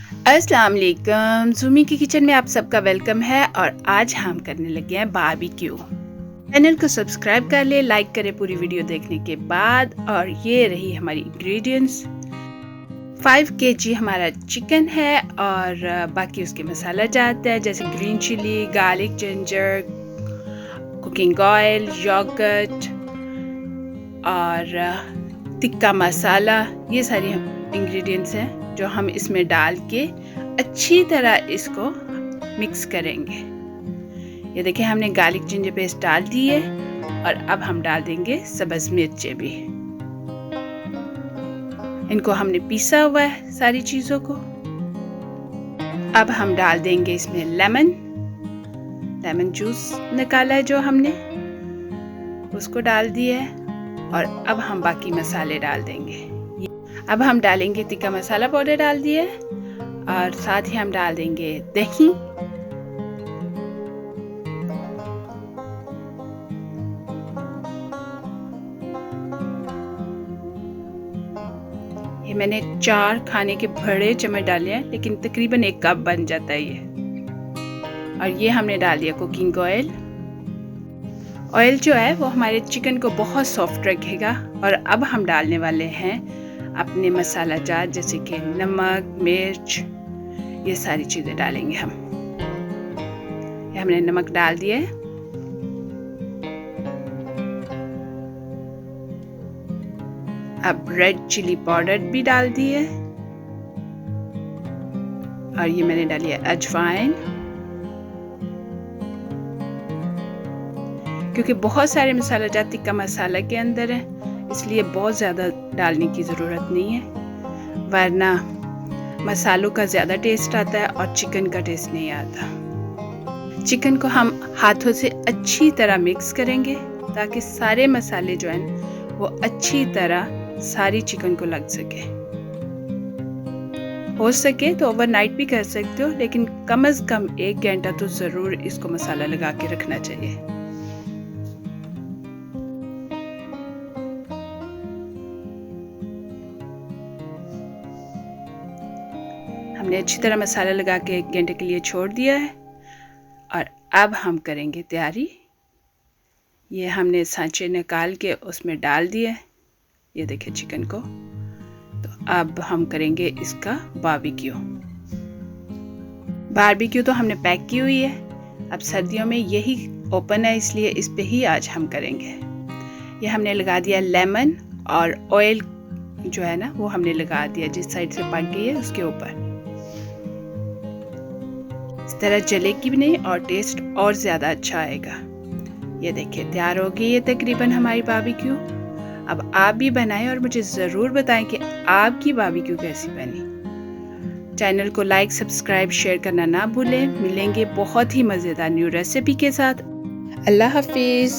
अस्सलाम वालेकुम। सुमी की किचन में आप सबका वेलकम है और आज हम करने लगे हैं बारबेक्यू। चैनल को सब्सक्राइब कर ले, लाइक करें पूरी वीडियो देखने के बाद। और ये रही हमारी इंग्रेडिएंट्स। 5 kg हमारा चिकन है और बाकी उसके मसाला जाता है जैसे green chilli, garlic, ginger, cooking oil, yoghurt और टिक्का मसाला। ये सारी इंग्रेडिएंट्स हैं जो हम इसमें डाल के अच्छी तरह इसको मिक्स करेंगे। ये देखिए हमने गार्लिक जिंजर पेस्ट डाल दी है और अब हम डाल देंगे सब्ज मिर्चें भी। इनको हमने पीसा हुआ है सारी चीज़ों को। अब हम डाल देंगे इसमें लेमन जूस निकाला है जो हमने, उसको डाल दिया है। और अब हम बाकी मसाले डाल देंगे। अब हम डालेंगे टिक्का मसाला पाउडर डाल दिए और साथ ही हम डाल देंगे दही, ये मैंने 4 खाने के बड़े चम्मच डाले हैं, लेकिन तकरीबन 1 कप बन जाता है ये। और ये हमने डाल दिया कुकिंग ऑयल। ऑयल जो है वो हमारे चिकन को बहुत सॉफ्ट रखेगा। और अब हम डालने वाले हैं अपने मसाला जात जैसे कि नमक, मिर्च, ये सारी चीज़ें डालेंगे हम। ये हमने नमक डाल दिया है। अब रेड चिली पाउडर भी डाल दिए और ये मैंने डाली है अजवाइन, क्योंकि बहुत सारे मसाला जात टिक्का मसाला के अंदर है, इसलिए बहुत ज़्यादा डालने की ज़रूरत नहीं है, वरना मसालों का ज़्यादा टेस्ट आता है और चिकन का टेस्ट नहीं आता। चिकन को हम हाथों से अच्छी तरह मिक्स करेंगे ताकि सारे मसाले जो हैं वो अच्छी तरह सारी चिकन को लग सके। हो सके तो ओवरनाइट भी कर सकते हो, लेकिन कम से कम 1 घंटा तो ज़रूर इसको मसाला लगा के रखना चाहिए। हमने अच्छी तरह मसाला लगा के 1 घंटे के लिए छोड़ दिया है और अब हम करेंगे तैयारी। ये हमने सांचे निकाल के उसमें डाल दिया है, ये देखिए चिकन को। तो अब हम करेंगे इसका बारबेक्यू तो हमने पैक की हुई है। अब सर्दियों में यही ओपन है, इसलिए इस पे ही आज हम करेंगे। ये हमने लगा दिया लेमन और ऑयल जो है ना वो हमने लगा दिया जिस साइड से पक गई है उसके ऊपर। इस तरह जलेगी भी नहीं और टेस्ट और ज़्यादा अच्छा आएगा। ये देखिए तैयार हो गई ये तकरीबन हमारी बारबेक्यू। अब आप भी बनाएं और मुझे ज़रूर बताएं कि आपकी बारबेक्यू कैसी बनी। चैनल को लाइक, सब्सक्राइब, शेयर करना ना भूलें। मिलेंगे बहुत ही मज़ेदार न्यू रेसिपी के साथ। अल्लाह हाफिज़।